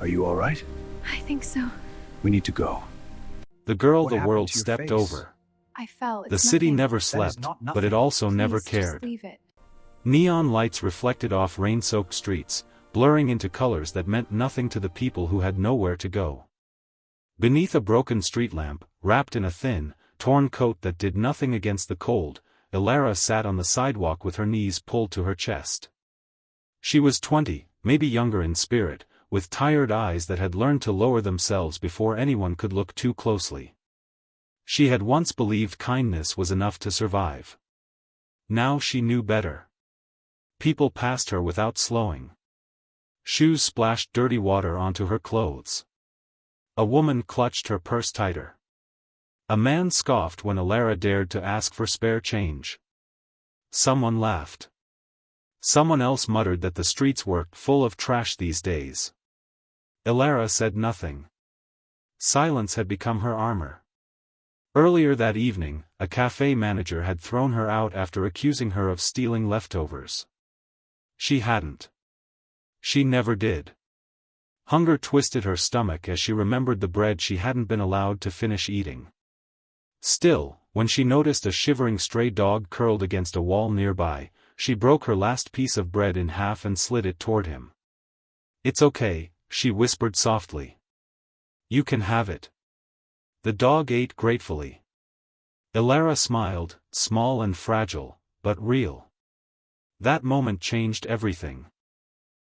Are you all right? I think so. We need to go. The girl What the happened world to your stepped face? over. I fell. It's The city nothing. never That is slept, not but it nothing. also never Please, cared. Just leave it. Neon lights reflected off rain-soaked streets, blurring into colors that meant nothing to the people who had nowhere to go. Beneath a broken street lamp, wrapped in a thin, torn coat that did nothing against the cold, Ilara sat on the sidewalk with her knees pulled to her chest. She was 20, maybe younger in spirit, with tired eyes that had learned to lower themselves before anyone could look too closely. She had once believed kindness was enough to survive. Now she knew better. People passed her without slowing. Shoes splashed dirty water onto her clothes. A woman clutched her purse tighter. A man scoffed when Ilara dared to ask for spare change. Someone laughed. Someone else muttered that the streets were full of trash these days. Ilara said nothing. Silence had become her armor. Earlier that evening, a cafe manager had thrown her out after accusing her of stealing leftovers. She hadn't. She never did. Hunger twisted her stomach as she remembered the bread she hadn't been allowed to finish eating. Still, when she noticed a shivering stray dog curled against a wall nearby, she broke her last piece of bread in half and slid it toward him. "It's okay," she whispered softly. "You can have it." The dog ate gratefully. Ilara smiled, small and fragile, but real. That moment changed everything.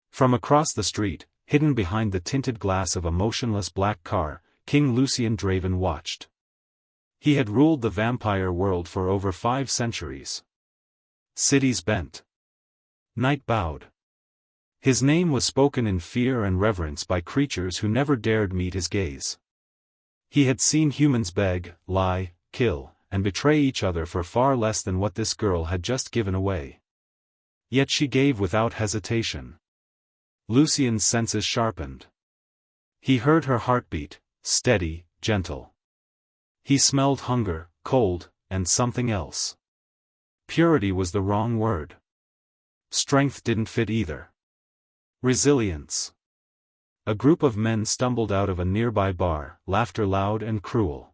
From across the street, hidden behind the tinted glass of a motionless black car, King Lucien Draven watched. He had ruled the vampire world for over 5 centuries. Cities bent. Night bowed. His name was spoken in fear and reverence by creatures who never dared meet his gaze. He had seen humans beg, lie, kill, and betray each other for far less than what this girl had just given away. Yet she gave without hesitation. Lucien's senses sharpened. He heard her heartbeat, steady, gentle. He smelled hunger, cold, and something else. Purity was the wrong word. Strength didn't fit either. Resilience. A group of men stumbled out of a nearby bar, laughter loud and cruel.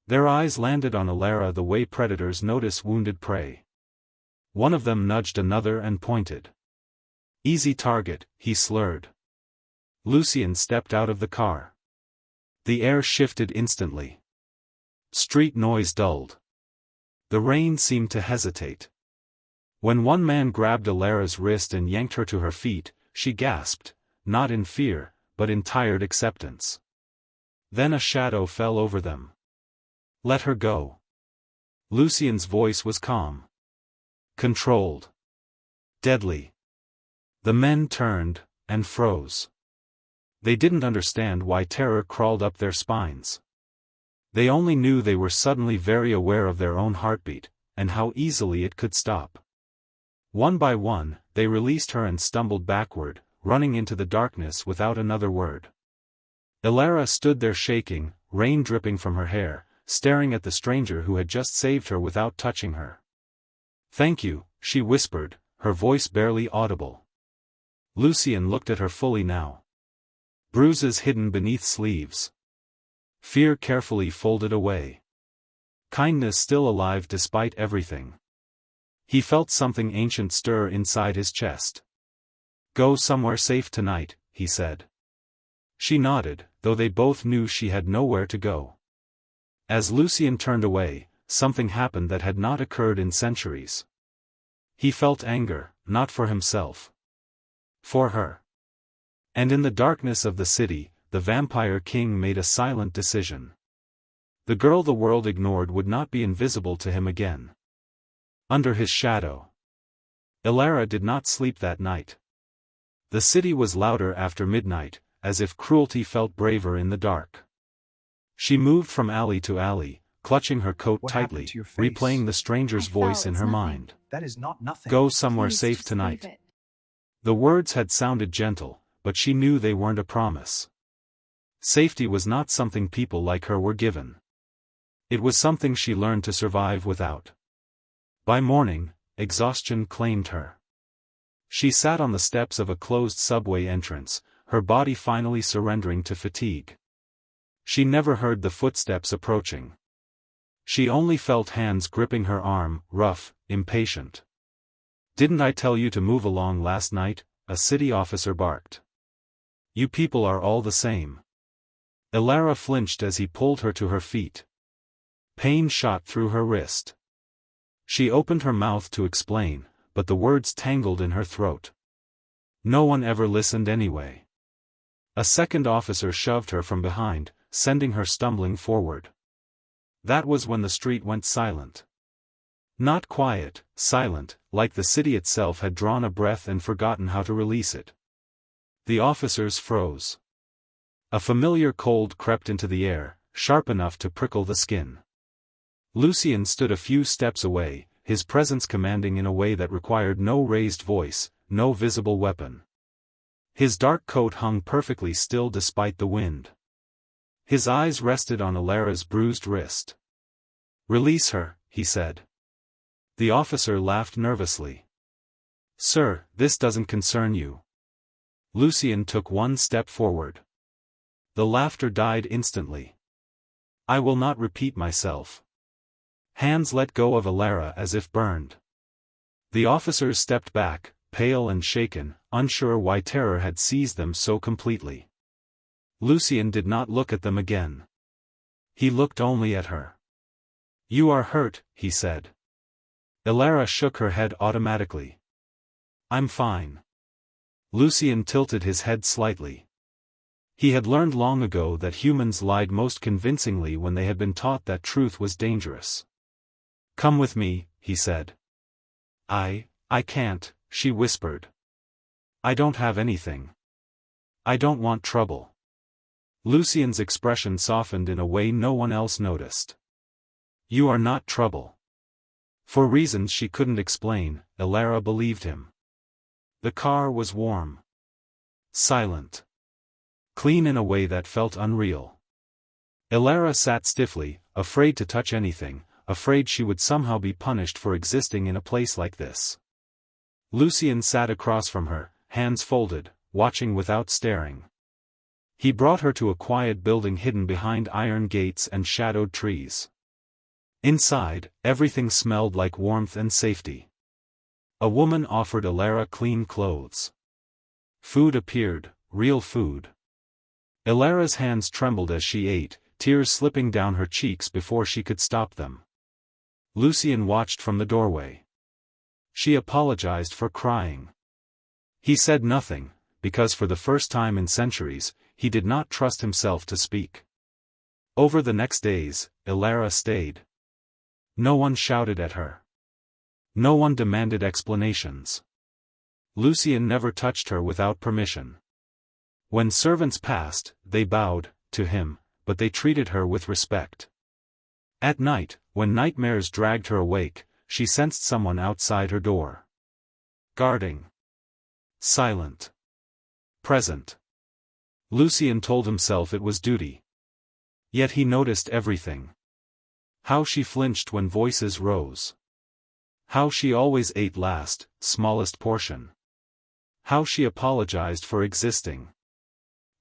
Their eyes landed on Ilara the way predators notice wounded prey. One of them nudged another and pointed. "Easy target," he slurred. Lucien stepped out of the car. The air shifted instantly. Street noise dulled. The rain seemed to hesitate. When one man grabbed Ilara's wrist and yanked her to her feet, she gasped, not in fear, but in tired acceptance. Then a shadow fell over them. "Let her go." Lucien's voice was calm. Controlled. Deadly. The men turned, and froze. They didn't understand why terror crawled up their spines. They only knew they were suddenly very aware of their own heartbeat, and how easily it could stop. One by one, they released her and stumbled backward, running into the darkness without another word. Ilara stood there shaking, rain dripping from her hair, staring at the stranger who had just saved her without touching her. "Thank you," she whispered, her voice barely audible. Lucien looked at her fully now. Bruises hidden beneath sleeves. Fear carefully folded away. Kindness still alive despite everything. He felt something ancient stir inside his chest. "Go somewhere safe tonight," he said. She nodded, though they both knew she had nowhere to go. As Lucien turned away, something happened that had not occurred in centuries. He felt anger, not for himself. For her. And in the darkness of the city, the vampire king made a silent decision. The girl the world ignored would not be invisible to him again. Under his shadow. Ilara did not sleep that night. The city was louder after midnight, as if cruelty felt braver in the dark. She moved from alley to alley, clutching her coat What happened tightly, to your face? replaying the stranger's I voice fell. in It's her nothing. mind. That is not nothing. "Go somewhere Please, safe just tonight." leave it. The words had sounded gentle, but she knew they weren't a promise. Safety was not something people like her were given. It was something she learned to survive without. By morning, exhaustion claimed her. She sat on the steps of a closed subway entrance, her body finally surrendering to fatigue. She never heard the footsteps approaching. She only felt hands gripping her arm, rough, impatient. "Didn't I tell you to move along last night?" a city officer barked. "You people are all the same." Elara flinched as he pulled her to her feet. Pain shot through her wrist. She opened her mouth to explain, but the words tangled in her throat. No one ever listened anyway. A second officer shoved her from behind, sending her stumbling forward. That was when the street went silent. Not quiet, silent, like the city itself had drawn a breath and forgotten how to release it. The officers froze. A familiar cold crept into the air, sharp enough to prickle the skin. Lucien stood a few steps away, his presence commanding in a way that required no raised voice, no visible weapon. His dark coat hung perfectly still despite the wind. His eyes rested on Elara's bruised wrist. "Release her," he said. The officer laughed nervously. "Sir, this doesn't concern you." Lucien took one step forward. The laughter died instantly. "I will not repeat myself." Hands let go of Elara as if burned. The officers stepped back, pale and shaken, unsure why terror had seized them so completely. Lucien did not look at them again. He looked only at her. "You are hurt," he said. Elara shook her head automatically. "I'm fine." Lucien tilted his head slightly. He had learned long ago that humans lied most convincingly when they had been taught that truth was dangerous. "Come with me," he said. I can't," she whispered. "I don't have anything. I don't want trouble." Lucien's expression softened in a way no one else noticed. "You are not trouble." For reasons she couldn't explain, Elara believed him. The car was warm. Silent. Clean in a way that felt unreal. Elara sat stiffly, afraid to touch anything, afraid she would somehow be punished for existing in a place like this. Lucien sat across from her, hands folded, watching without staring. He brought her to a quiet building hidden behind iron gates and shadowed trees. Inside, everything smelled like warmth and safety. A woman offered Elara clean clothes. Food appeared, real food. Elara's hands trembled as she ate, tears slipping down her cheeks before she could stop them. Lucien watched from the doorway. She apologized for crying. He said nothing, because for the first time in centuries, he did not trust himself to speak. Over the next days, Elara stayed. No one shouted at her. No one demanded explanations. Lucien never touched her without permission. When servants passed, they bowed to him, but they treated her with respect. At night, when nightmares dragged her awake, she sensed someone outside her door. Guarding. Silent. Present. Lucien told himself it was duty. Yet he noticed everything. How she flinched when voices rose. How she always ate last, smallest portion. How she apologized for existing.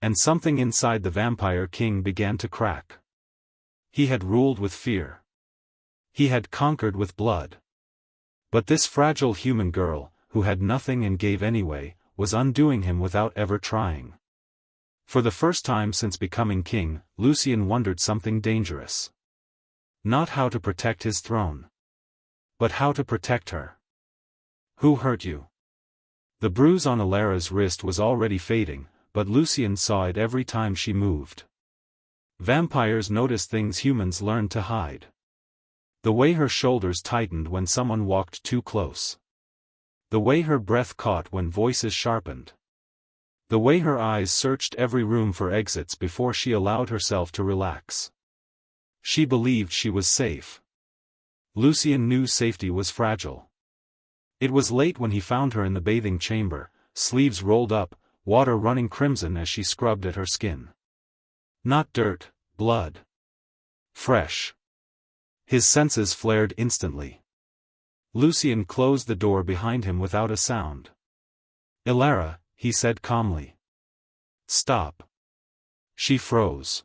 And something inside the vampire king began to crack. He had ruled with fear. He had conquered with blood. But this fragile human girl, who had nothing and gave anyway, was undoing him without ever trying. For the first time since becoming king, Lucien wondered something dangerous. Not how to protect his throne. But how to protect her. Who hurt you? The bruise on Elara's wrist was already fading, but Lucien saw it every time she moved. Vampires notice things humans learn to hide. The way her shoulders tightened when someone walked too close. The way her breath caught when voices sharpened. The way her eyes searched every room for exits before she allowed herself to relax. She believed she was safe. Lucien knew safety was fragile. It was late when he found her in the bathing chamber, sleeves rolled up, water running crimson as she scrubbed at her skin. Not dirt, blood. Fresh. His senses flared instantly. Lucien closed the door behind him without a sound. "Elara," he said calmly. Stop. She froze.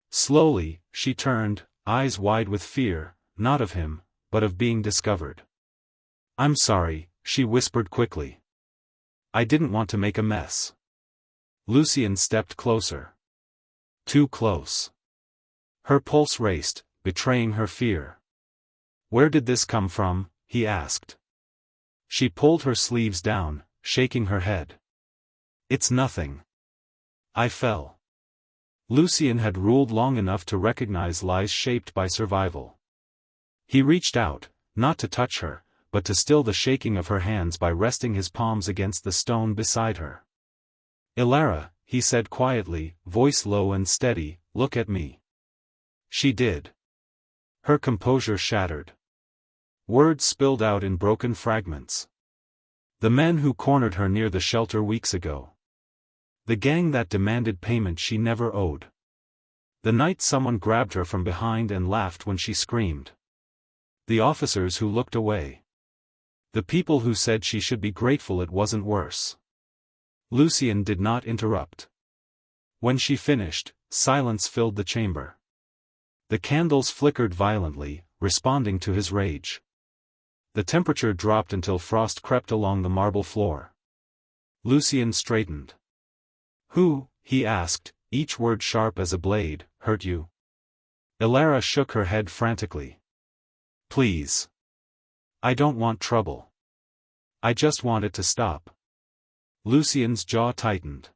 Slowly, she turned, eyes wide with fear, not of him, but of being discovered. I'm sorry, she whispered quickly. I didn't want to make a mess. Lucien stepped closer. Too close. Her pulse raced, betraying her fear. Where did this come from? He asked. She pulled her sleeves down, shaking her head. It's nothing. I fell. Lucien had ruled long enough to recognize lies shaped by survival. He reached out, not to touch her, but to still the shaking of her hands by resting his palms against the stone beside her. Ilara, he said quietly, voice low and steady, look at me. She did. Her composure shattered. Words spilled out in broken fragments. The men who cornered her near the shelter weeks ago. The gang that demanded payment she never owed. The night someone grabbed her from behind and laughed when she screamed. The officers who looked away. The people who said she should be grateful it wasn't worse. Lucien did not interrupt. When she finished, silence filled the chamber. The candles flickered violently, responding to his rage. The temperature dropped until frost crept along the marble floor. Lucien straightened. Who, he asked, each word sharp as a blade, hurt you? Ilara shook her head frantically. Please. I don't want trouble. I just want it to stop. Lucien's jaw tightened.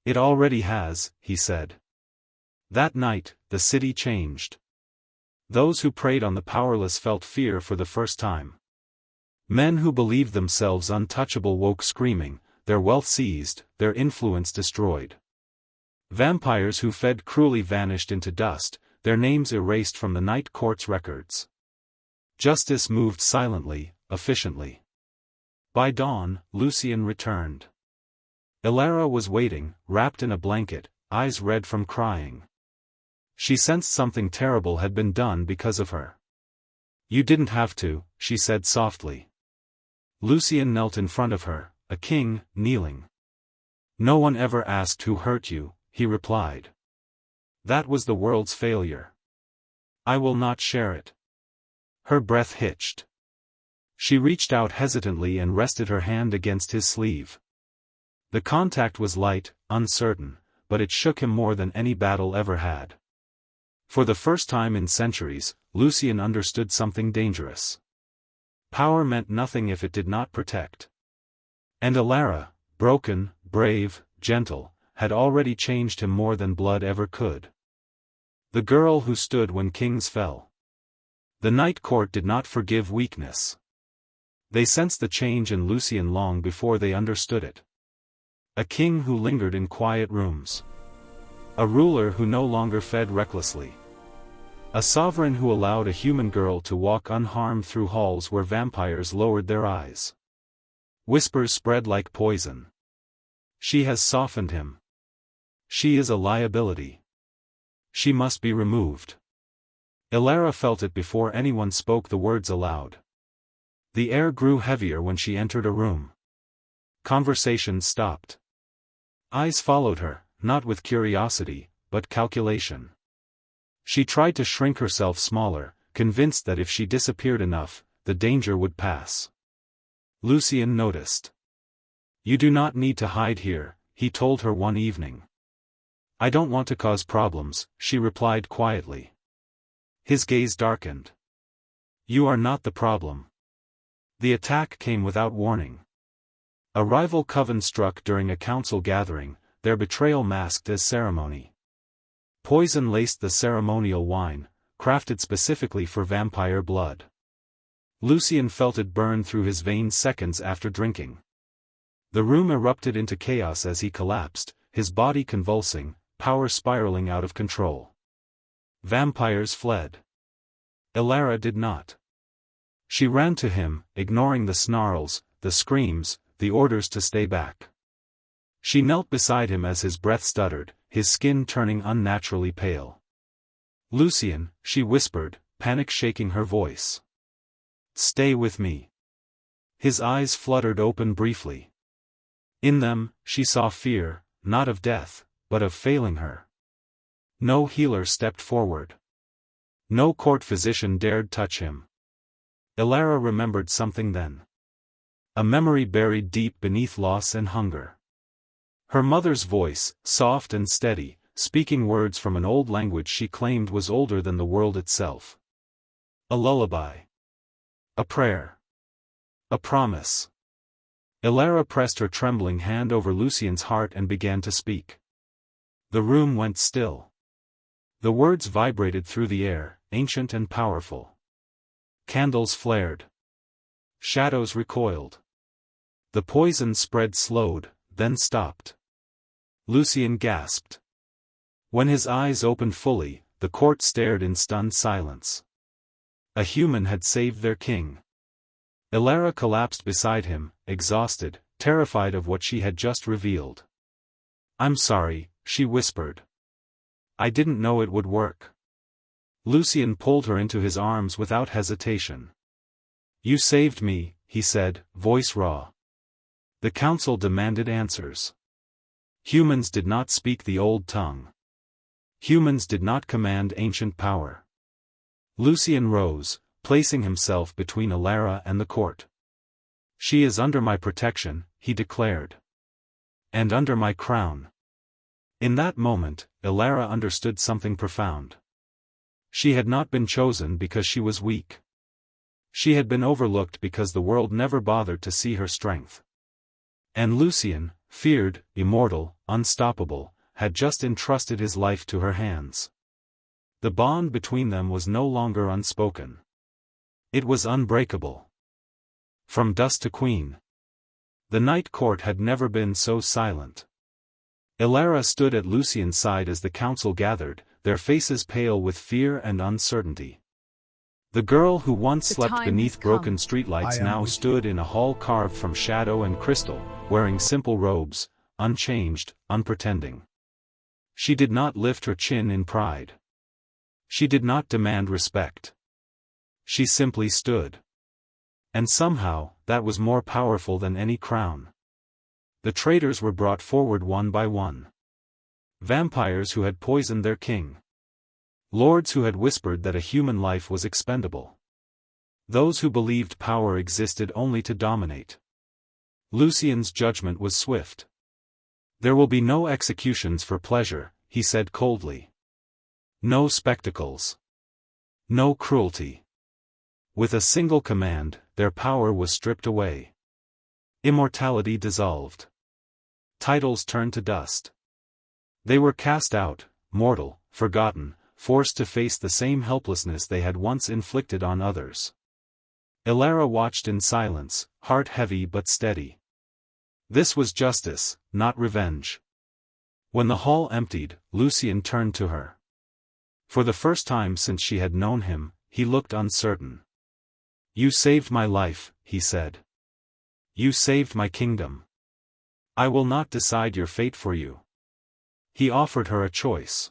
It already has, he said. That night, the city changed. Those who preyed on the powerless felt fear for the first time. Men who believed themselves untouchable woke screaming, their wealth seized, their influence destroyed. Vampires who fed cruelly vanished into dust, their names erased from the night court's records. Justice moved silently, efficiently. By dawn, Lucien returned. Ilara was waiting, wrapped in a blanket, eyes red from crying. She sensed something terrible had been done because of her. You didn't have to, she said softly. Lucien knelt in front of her, a king, kneeling. No one ever asked who hurt you, he replied. That was the world's failure. I will not share it. Her breath hitched. She reached out hesitantly and rested her hand against his sleeve. The contact was light, uncertain, but it shook him more than any battle ever had. For the first time in centuries, Lucien understood something dangerous. Power meant nothing if it did not protect. And Ilara, broken, brave, gentle, had already changed him more than blood ever could. The girl who stood when kings fell. The night court did not forgive weakness. They sensed the change in Lucien long before they understood it. A king who lingered in quiet rooms. A ruler who no longer fed recklessly. A sovereign who allowed a human girl to walk unharmed through halls where vampires lowered their eyes. Whispers spread like poison. She has softened him. She is a liability. She must be removed. Ilara felt it before anyone spoke the words aloud. The air grew heavier when she entered a room. Conversation stopped. Eyes followed her, not with curiosity, but calculation. She tried to shrink herself smaller, convinced that if she disappeared enough, the danger would pass. Lucien noticed. You do not need to hide here, he told her one evening. I don't want to cause problems, she replied quietly. His gaze darkened. You are not the problem. The attack came without warning. A rival coven struck during a council gathering, their betrayal masked as ceremony. Poison laced the ceremonial wine, crafted specifically for vampire blood. Lucien felt it burn through his veins seconds after drinking. The room erupted into chaos as he collapsed, his body convulsing, power spiraling out of control. Vampires fled. Ilara did not. She ran to him, ignoring the snarls, the screams, the orders to stay back. She knelt beside him as his breath stuttered, his skin turning unnaturally pale. Lucien, she whispered, panic shaking her voice. Stay with me. His eyes fluttered open briefly. In them, she saw fear, not of death, but of failing her. No healer stepped forward. No court physician dared touch him. Elara remembered something then. A memory buried deep beneath loss and hunger. Her mother's voice, soft and steady, speaking words from an old language she claimed was older than the world itself. A lullaby. A prayer. A promise. Elara pressed her trembling hand over Lucien's heart and began to speak. The room went still. The words vibrated through the air, ancient and powerful. Candles flared. Shadows recoiled. The poison spread slowed, then stopped. Lucien gasped. When his eyes opened fully, the court stared in stunned silence. A human had saved their king. Elara collapsed beside him, exhausted, terrified of what she had just revealed. "I'm sorry," she whispered. "I didn't know it would work." Lucien pulled her into his arms without hesitation. "You saved me," he said, voice raw. The council demanded answers. Humans did not speak the old tongue. Humans did not command ancient power. Lucien rose, placing himself between Elara and the court. "She is under my protection," he declared. "And under my crown." In that moment, Elara understood something profound. She had not been chosen because she was weak. She had been overlooked because the world never bothered to see her strength. And Lucien, feared, immortal, unstoppable, had just entrusted his life to her hands. The bond between them was no longer unspoken. It was unbreakable. From dust to queen. The night court had never been so silent. Elara stood at Lucien's side as the council gathered, their faces pale with fear and uncertainty. The girl who once The slept time beneath has broken come. streetlights I am now with stood in a hall carved from shadow and crystal, wearing simple robes, unchanged, unpretending. She did not lift her chin in pride. She did not demand respect. She simply stood. And somehow, that was more powerful than any crown. The traitors were brought forward one by one. Vampires who had poisoned their king. Lords who had whispered that a human life was expendable. Those who believed power existed only to dominate. Lucien's judgment was swift. "There will be no executions for pleasure," he said coldly. "No spectacles. No cruelty." With a single command, their power was stripped away. Immortality dissolved. Titles turned to dust. They were cast out, mortal, forgotten, forced to face the same helplessness they had once inflicted on others. Elara watched in silence, heart heavy but steady. This was justice, not revenge. When the hall emptied, Lucien turned to her. For the first time since she had known him, he looked uncertain. "You saved my life," he said. "You saved my kingdom. I will not decide your fate for you." He offered her a choice.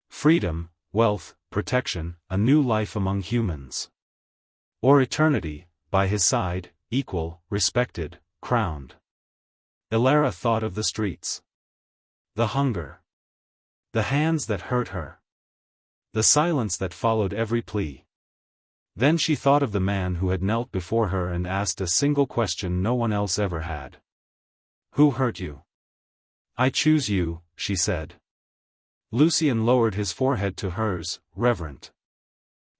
Freedom, wealth, protection, a new life among humans. Or eternity, by his side, equal, respected, crowned. Elara thought of the streets. The hunger. The hands that hurt her. The silence that followed every plea. Then she thought of the man who had knelt before her and asked a single question no one else ever had. "Who hurt you?" "I choose you," she said. Lucien lowered his forehead to hers, reverent.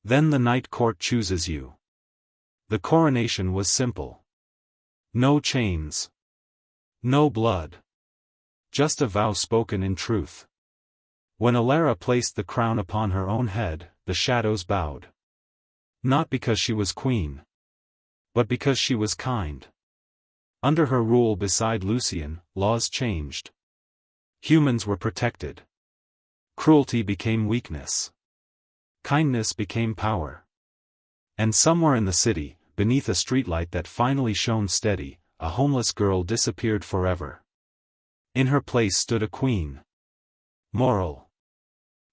"Then the night court chooses you." The coronation was simple. No chains. No blood. Just a vow spoken in truth. When Elara placed the crown upon her own head, the shadows bowed. Not because she was queen. But because she was kind. Under her rule beside Lucien, laws changed. Humans were protected. Cruelty became weakness. Kindness became power. And somewhere in the city, beneath a streetlight that finally shone steady, a homeless girl disappeared forever. In her place stood a queen. Moral.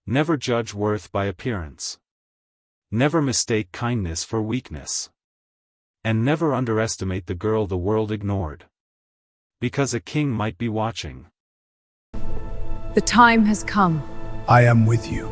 Never judge worth by appearance. Never mistake kindness for weakness. And never underestimate the girl the world ignored. Because a king might be watching. The time has come. I am with you.